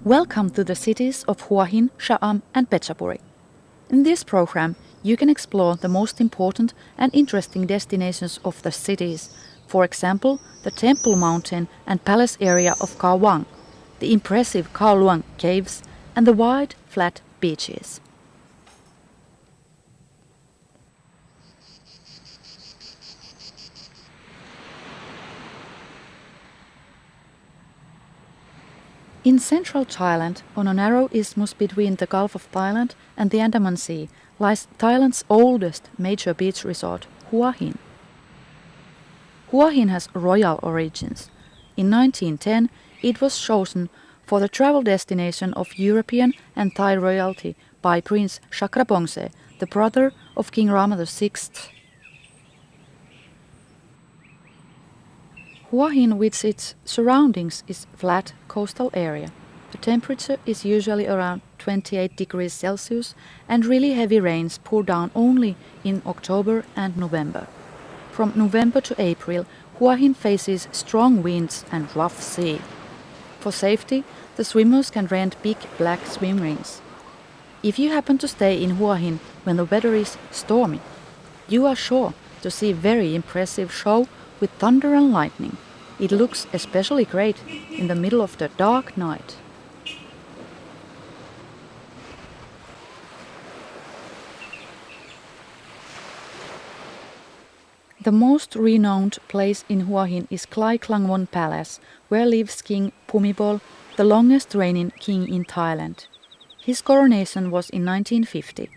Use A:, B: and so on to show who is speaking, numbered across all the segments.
A: Welcome to the cities of Hua Hin, Sha'am and Phetchaburi. In this program, you can explore the most important and interesting destinations of the cities, for example, the Temple Mountain and Palace area of Khao Wang, the impressive Khao Luang caves and the wide, flat beaches. In central Thailand, on a narrow isthmus between the Gulf of Thailand and the Andaman Sea, lies Thailand's oldest major beach resort, Hua Hin. Hua Hin has royal origins. In 1910, it was chosen for the travel destination of European and Thai royalty by Prince Chakrabongse, the brother of King Rama VI. Hua Hin with its surroundings is flat coastal area. The temperature is usually around 28 degrees Celsius and really heavy rains pour down only in October and November. From November to April, Hua Hin faces strong winds and rough sea. For safety, the swimmers can rent big black swim rings. If you happen to stay in Hua Hin when the weather is stormy, you are sure to see very impressive show with thunder and lightning. It looks especially great in the middle of the dark night. The most renowned place in Hua Hin is Klai Klangwon Palace, where lives King Bhumibol, the longest reigning king in Thailand. His coronation was in 1950.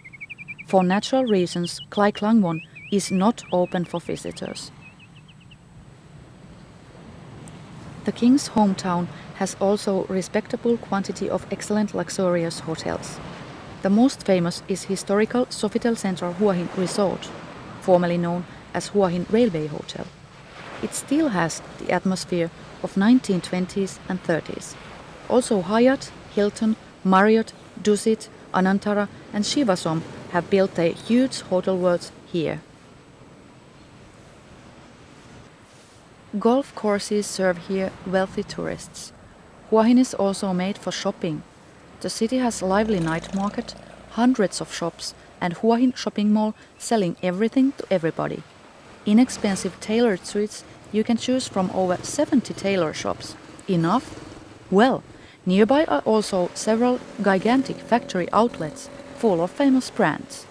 A: For natural reasons, Klai Klangwon is not open for visitors. The king's hometown has also respectable quantity of excellent luxurious hotels. The most famous is historical Sofitel Central Hua Hin Resort, formerly known as Hua Hin Railway Hotel. It still has the atmosphere of 1920s and 30s. Also Hyatt, Hilton, Marriott, Dusit, Anantara and Shivasom have built their huge hotel worlds here. Golf courses serve here wealthy tourists. Hua Hin is also made for shopping. The city has a lively night market, hundreds of shops, and Hua Hin shopping mall selling everything to everybody. Inexpensive tailored suits you can choose from over 70 tailor shops. Enough? Well, nearby are also several gigantic factory outlets full of famous brands.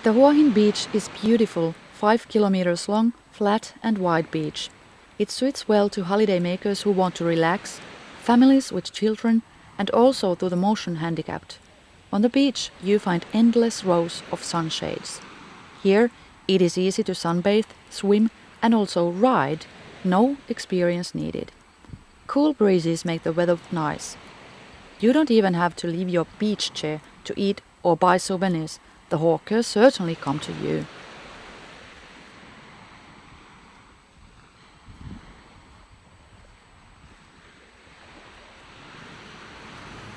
A: The Hua Hin beach is beautiful, 5 kilometers long, flat and wide beach. It suits well to holiday makers who want to relax, families with children, and also to the motion handicapped. On the beach you find endless rows of sunshades. Here it is easy to sunbathe, swim and also ride, no experience needed. Cool breezes make the weather nice. You don't even have to leave your beach chair to eat or buy souvenirs. The hawkers certainly come to you.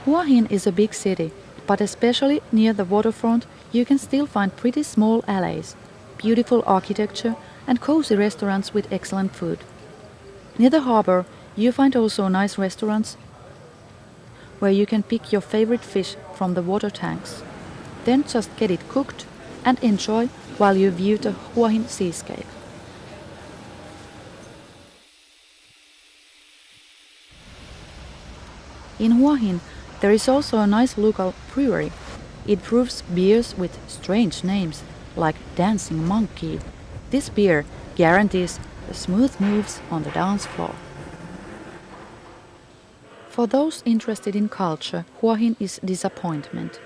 A: Hua Hin is a big city, but especially near the waterfront you can still find pretty small alleys, beautiful architecture and cozy restaurants with excellent food. Near the harbor you find also nice restaurants where you can pick your favorite fish from the water tanks. Then just get it cooked and enjoy while you view the Hua Hin seascape. In Hua Hin there is also a nice local brewery. It brews beers with strange names like Dancing Monkey. This beer guarantees the smooth moves on the dance floor. For those interested in culture, Hua Hin is disappointment.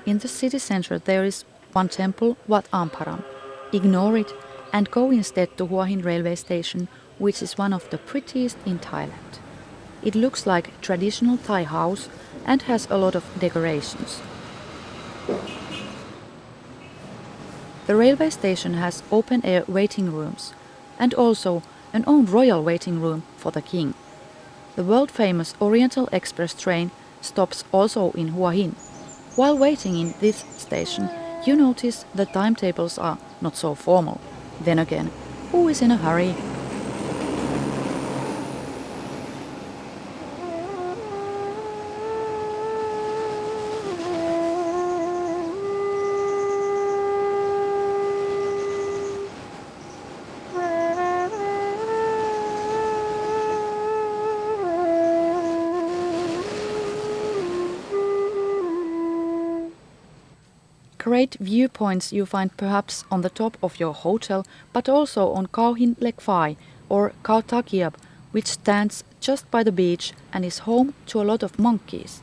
A: In the city center there is one temple, Wat Amparam. Ignore it and go instead to Hua Hin railway station, which is one of the prettiest in Thailand. It looks like a traditional Thai house and has a lot of decorations. The railway station has open-air waiting rooms and also an own royal waiting room for the king. The world-famous Oriental Express train stops also in Hua Hin. While waiting in this station, you notice the timetables are not so formal. Then again, who is in a hurry? Great viewpoints you find perhaps on the top of your hotel, but also on Khao Hin Lek Phai or Khao Takiab, which stands just by the beach and is home to a lot of monkeys.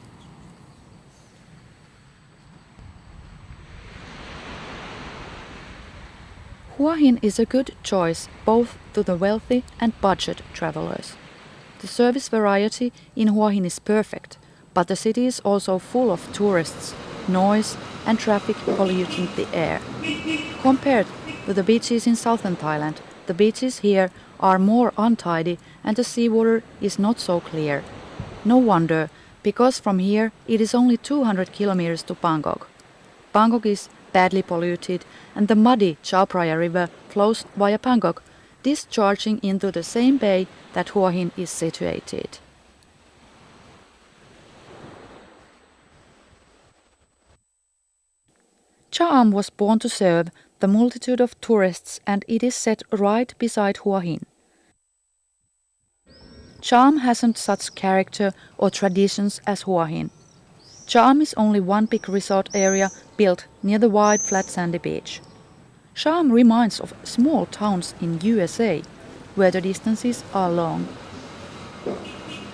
A: Hua Hin is a good choice both to the wealthy and budget travelers. The service variety in Hua Hin is perfect, but the city is also full of tourists, noise and traffic polluting the air. Compared with the beaches in southern Thailand, the beaches here are more untidy and the seawater is not so clear. No wonder, because from here it is only 200 kilometers to Bangkok. Bangkok is badly polluted and the muddy Chao Phraya River flows via Bangkok, discharging into the same bay that Hua Hin is situated. Cha'am was born to serve the multitude of tourists and it is set right beside Hua Hin. Cha'am hasn't such character or traditions as Hua Hin. Cha'am is only one big resort area built near the wide flat sandy beach. Cha'am reminds of small towns in USA, where the distances are long.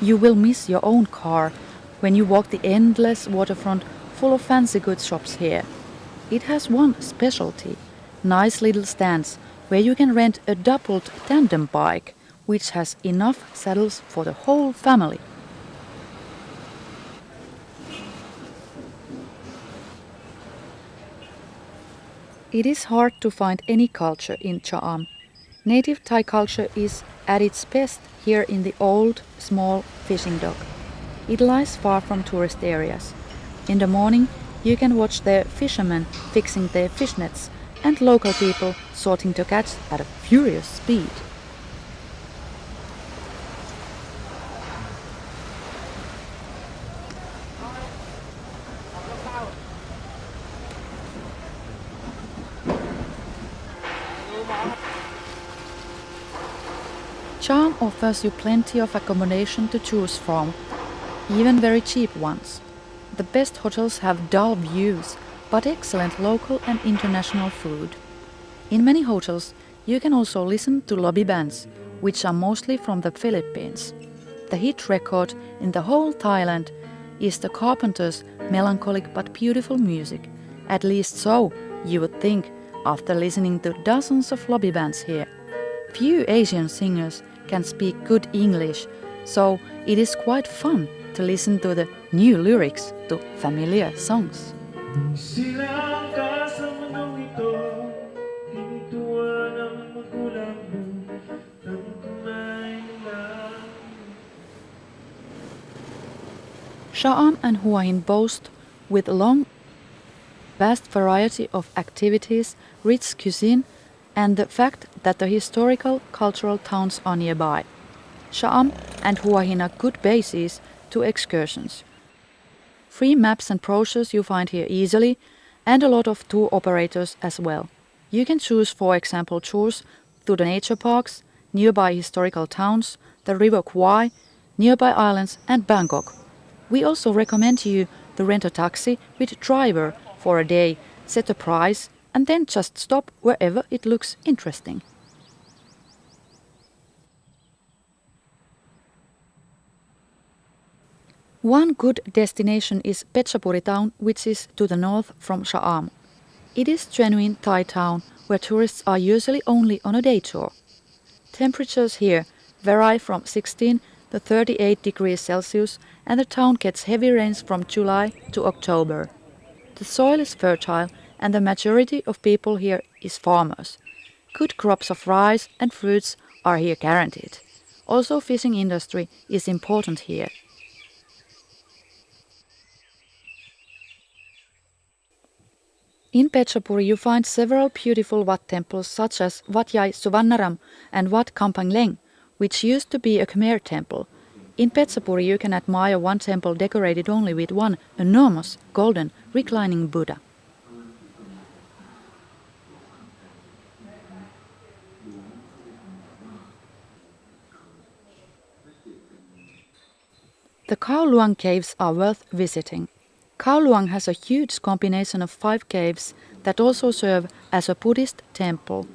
A: You will miss your own car when you walk the endless waterfront full of fancy goods shops here. It has one specialty, nice little stands where you can rent a doubled tandem bike, which has enough saddles for the whole family. It is hard to find any culture in Cha'am. Native Thai culture is at its best here in the old, small fishing dock. It lies far from tourist areas. In the morning, you can watch the fishermen fixing their fish nets and local people sorting to catch at a furious speed. Cha'am offers you plenty of accommodation to choose from, even very cheap ones. The best hotels have dull views, but excellent local and international food. In many hotels, you can also listen to lobby bands, which are mostly from the Philippines. The hit record in the whole Thailand is the Carpenters' melancholic but beautiful music. At least so, you would think, after listening to dozens of lobby bands here. Few Asian singers can speak good English, so it is quite fun to listen to the new lyrics to familiar songs. Cha'am and Hua Hin boast with a vast variety of activities, rich cuisine, and the fact that the historical cultural towns are nearby. Cha'am and Hua Hin are good bases to excursions. Free maps and brochures you find here easily, and a lot of tour operators as well. You can choose, for example, tours to the nature parks, nearby historical towns, the River Kwai, nearby islands and Bangkok. We also recommend you to rent a taxi with driver for a day, set a price, and then just stop wherever it looks interesting. One good destination is Phetchaburi town, which is to the north from Cha'am. It is genuine Thai town where tourists are usually only on a day tour. Temperatures here vary from 16 to 38 degrees Celsius and the town gets heavy rains from July to October. The soil is fertile and the majority of people here is farmers. Good crops of rice and fruits are here guaranteed. Also fishing industry is important here. In Phetchaburi you find several beautiful Wat temples such as Wat Yai Suvannaram and Wat Kampangleng, which used to be a Khmer temple. In Phetchaburi you can admire one temple decorated only with one enormous golden reclining Buddha. The Khao Luang caves are worth visiting. Khao Luang has a huge combination of 5 caves that also serve as a Buddhist temple.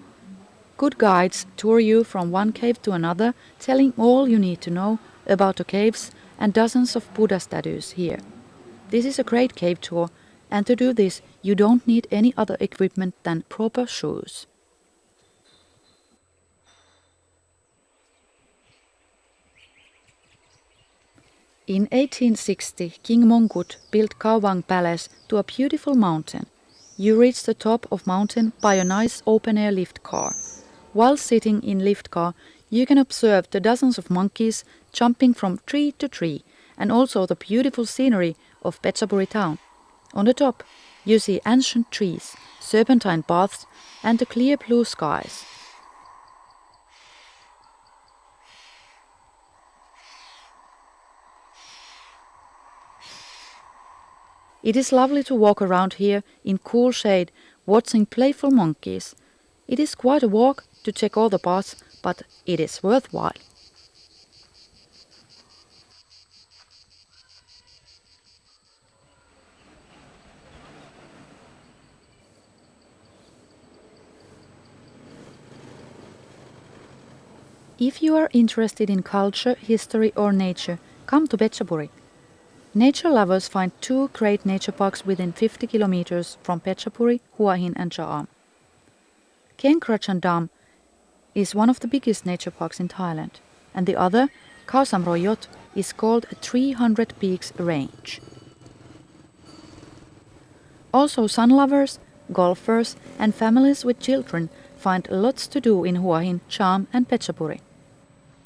A: Good guides tour you from one cave to another, telling all you need to know about the caves and dozens of Buddha statues here. This is a great cave tour, and to do this you don't need any other equipment than proper shoes. In 1860, King Mongkut built Kawang Palace to a beautiful mountain. You reach the top of mountain by a nice open-air lift car. While sitting in lift car, you can observe the dozens of monkeys jumping from tree to tree, and also the beautiful scenery of Phetchaburi town. On the top, you see ancient trees, serpentine paths, and the clear blue skies. It is lovely to walk around here in cool shade, watching playful monkeys. It is quite a walk to check all the paths, but it is worthwhile. If you are interested in culture, history or nature, come to Phetchaburi. Nature lovers find 2 great nature parks within 50 kilometers from Phetchaburi, Hua Hin and Cha Am. Kheng Krachan Dam is one of the biggest nature parks in Thailand, and the other, Khao Samroyot, is called a 300 peaks range. Also sun lovers, golfers and families with children find lots to do in Hua Hin, Cha Am and Phetchaburi.